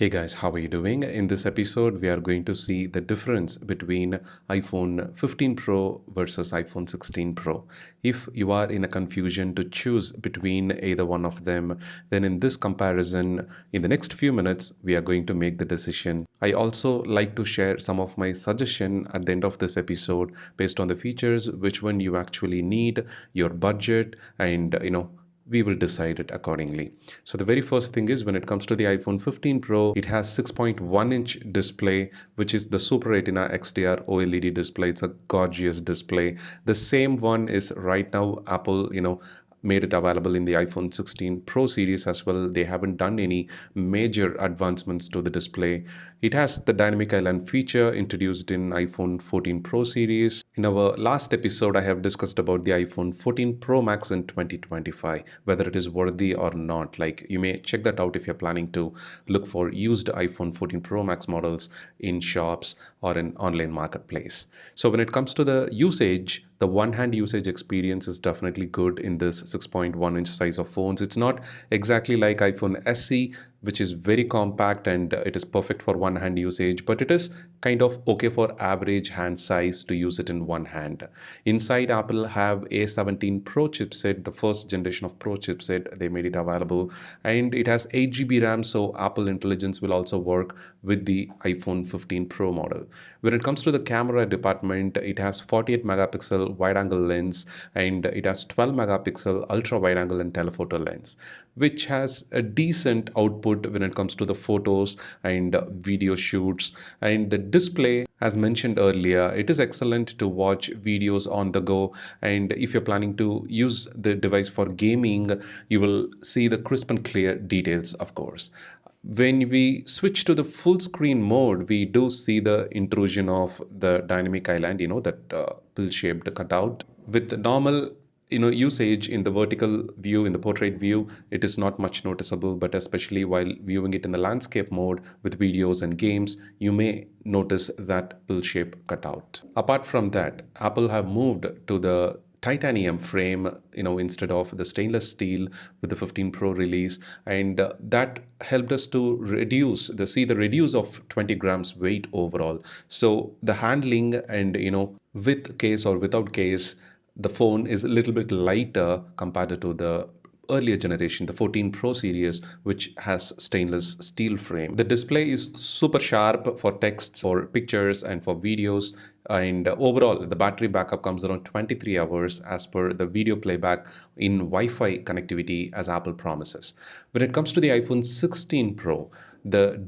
Hey guys, how are you doing? In this episode, we are going to see the difference between iPhone 15 Pro versus iPhone 16 Pro. If you are in a confusion to choose between either one of them, then in this comparison, in the next few minutes, we are going to make the decision. I also like to share some of my suggestion at the end of this episode based on the features, which one you actually need, your budget, and we will decide it accordingly. So the very first thing is when it comes to the iPhone 15 Pro, it has 6.1-inch display, which is the Super Retina XDR OLED display. It's a gorgeous display. The same one is right now Apple, made it available in the iPhone 16 Pro series as well. They haven't done any major advancements to the display. It has the dynamic island feature introduced in iPhone 14 Pro series. In our last episode, I have discussed about the iPhone 14 Pro Max in 2025, whether it is worthy or not. Like, you may check that out if you're planning to look for used iPhone 14 Pro Max models in shops or in online marketplace. So when it comes to the usage, the one-hand usage experience is definitely good in this 6.1-inch size of phones. It's not exactly like iPhone SE, which is very compact and it is perfect for one-hand usage, but it is kind of okay for average hand size to use it in one hand. Inside, Apple have A17 Pro chipset, the first generation of Pro chipset. They made it available, and it has 8 GB RAM, so Apple Intelligence will also work with the iPhone 15 Pro model. When it comes to the camera department, it has 48 megapixel wide-angle lens and it has 12 megapixel ultra-wide-angle and telephoto lens, which has a decent output when it comes to the photos and video shoots. And the display, as mentioned earlier, it is excellent to watch videos on the go. And if you're planning to use the device for gaming, you will see the crisp and clear details, of course. When we switch to the full screen mode, we do see the intrusion of the dynamic island, that pill-shaped cutout. With the normal usage in the vertical view, in the portrait view, it is not much noticeable, but especially while viewing it in the landscape mode with videos and games, you may notice that pill shape cutout. Apart from that, Apple have moved to the titanium frame, instead of the stainless steel with the 15 Pro release, and that helped us to see the reduce of 20 grams weight overall. So the handling and with case or without case, the phone is a little bit lighter compared to the earlier generation, the 14 Pro series, which has stainless steel frame. The display is super sharp for texts, for pictures, and for videos. And overall, the battery backup comes around 23 hours as per the video playback in Wi-Fi connectivity as Apple promises. When it comes to the iPhone 16 Pro, the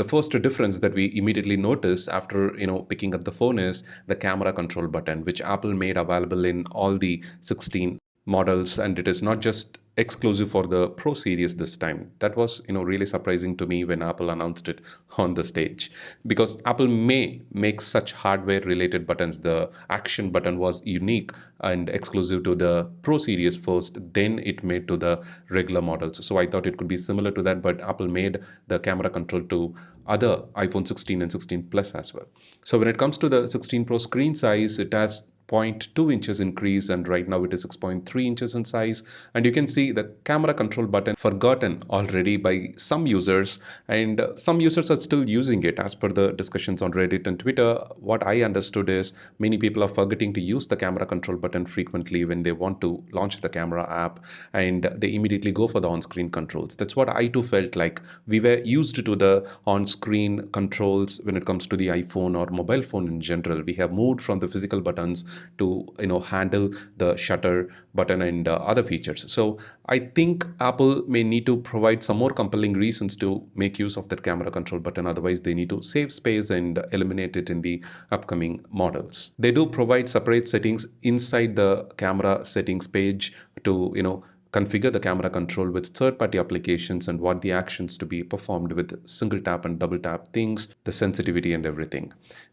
first difference that we immediately notice after picking up the phone is the camera control button, which Apple made available in all the 16 models, and it is not just exclusive for the Pro series this time. That was really surprising to me when Apple announced it on the stage, because Apple may make such hardware related buttons. The action button was unique and exclusive to the Pro series first, then it made to the regular models. So I thought it could be similar to that, but Apple made the camera control to other iPhone 16 and 16 Plus as well. So when it comes to the 16 Pro screen size, it has 0.2 inches increase, and right now it is 6.3 inches in size. And you can see the camera control button forgotten already by some users, and some users are still using it. As per the discussions on Reddit and Twitter, what I understood is many people are forgetting to use the camera control button frequently when they want to launch the camera app, and they immediately go for the on-screen controls. That's what I too felt like. We were used to the on-screen controls when it comes to the iPhone or mobile phone in general. We have moved from the physical buttons to handle the shutter button and other features. So I think Apple may need to provide some more compelling reasons to make use of that camera control button. Otherwise, they need to save space and eliminate it in the upcoming models. They do provide separate settings inside the camera settings page to configure the camera control with third-party applications and what the actions to be performed with single tap and double tap things, the sensitivity and everything.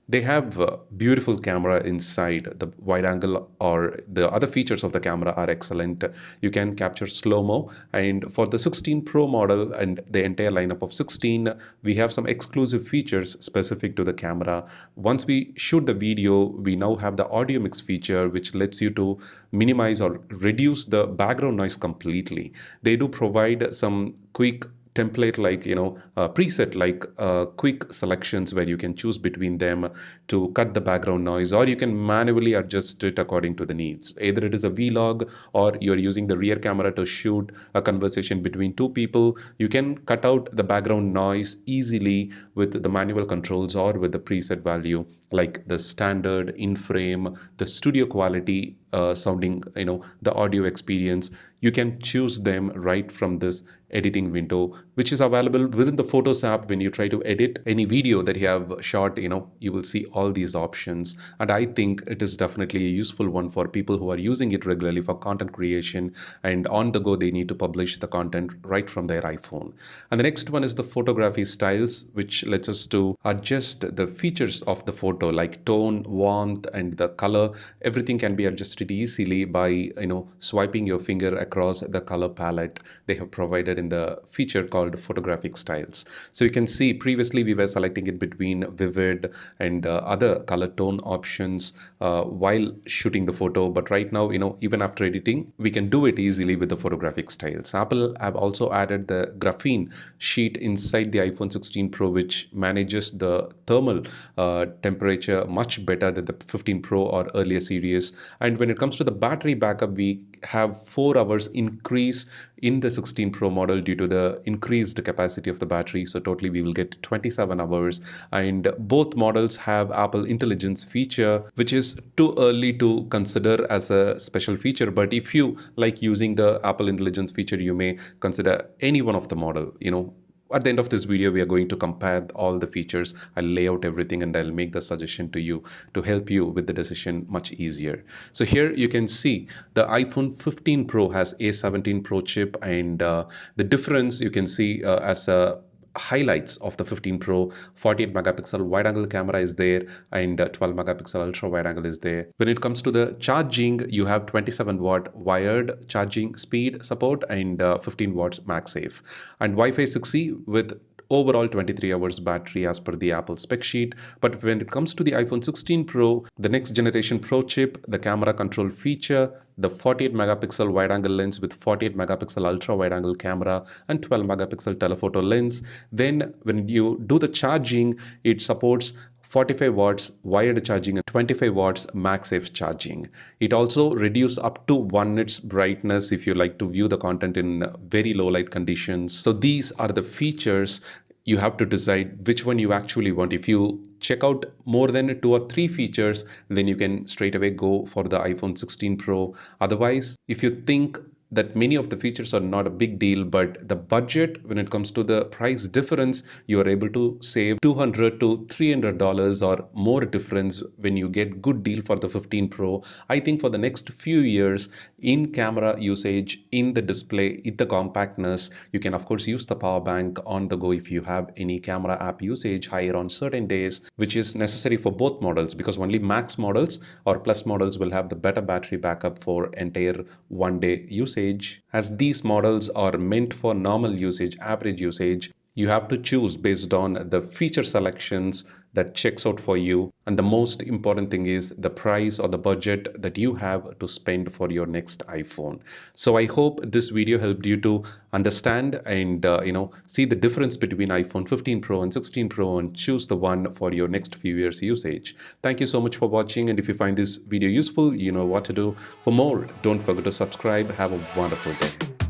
They have a beautiful camera inside. The wide angle or the other features of the camera are excellent. You can capture slow-mo, and for the 16 Pro model and the entire lineup of 16, we have some exclusive features specific to the camera. Once we shoot the video, we now have the audio mix feature, which lets you to minimize or reduce the background noise completely. They do provide some quick template like preset like quick selections where you can choose between them to cut the background noise, or you can manually adjust it according to the needs. Either it is a vlog or you're using the rear camera to shoot a conversation between two people, you can cut out the background noise easily with the manual controls or with the preset value like the standard, in frame, the studio quality, sounding, the audio experience. You can choose them right from this editing window, which is available within the Photos app. When you try to edit any video that you have shot, you will see all these options. And I think it is definitely a useful one for people who are using it regularly for content creation, and on the go, they need to publish the content right from their iPhone. And the next one is the Photography Styles, which lets us to adjust the features of the photo like tone, warmth, and the color. Everything can be adjusted easily by swiping your finger across the color palette they have provided in the feature called Photographic Styles. So you can see previously we were selecting it between vivid and other color tone options while shooting the photo, but right now, even after editing, we can do it easily with the Photographic Styles. Apple have also added the graphene sheet inside the iPhone 16 Pro, which manages the thermal temperature much better than the 15 Pro or earlier series. And when it comes to the battery backup, we have 4 hours increase in the 16 Pro model due to the increased capacity of the battery. So totally we will get 27 hours. And both models have Apple Intelligence feature, which is too early to consider as a special feature. But if you like using the Apple Intelligence feature, you may consider any one of the model. At the end of this video, we are going to compare all the features. I'll lay out everything and I'll make the suggestion to you to help you with the decision much easier. So here you can see the iPhone 15 Pro has A17 Pro chip, and the difference you can see as a highlights of the 15 Pro, 48 megapixel wide angle camera is there, and 12 megapixel ultra wide angle is there. When it comes to the charging, you have 27-watt wired charging speed support and 15 watts MagSafe, and Wi-Fi 6E with overall 23 hours battery as per the Apple spec sheet. But when it comes to the iPhone 16 Pro, the next generation Pro chip, the camera control feature, the 48 megapixel wide angle lens with 48 megapixel ultra wide angle camera and 12 megapixel telephoto lens. Then when you do the charging, it supports 45 watts wired charging and 25 watts MagSafe charging. It also reduces up to 1 nits brightness if you like to view the content in very low light conditions. So these are the features. You have to decide which one you actually want. If you check out more than 2 or 3 features, then you can straight away go for the iPhone 16 Pro. Otherwise, if you think that many of the features are not a big deal, but the budget, when it comes to the price difference, you are able to save $200 to $300 or more difference when you get good deal for the 15 Pro. I think for the next few years, in camera usage, in the display, in the compactness, you can of course use the power bank on the go if you have any camera app usage higher on certain days, which is necessary for both models, because only Max models or Plus models will have the better battery backup for entire one-day usage. As these models are meant for normal usage, average usage, you have to choose based on the feature selections that checks out for you. And the most important thing is the price or the budget that you have to spend for your next iPhone. So I hope this video helped you to understand and see the difference between iPhone 15 Pro and 16 Pro and choose the one for your next few years usage. Thank you so much for watching, and if you find this video useful, you know what to do. For more, don't forget to subscribe. Have a wonderful day.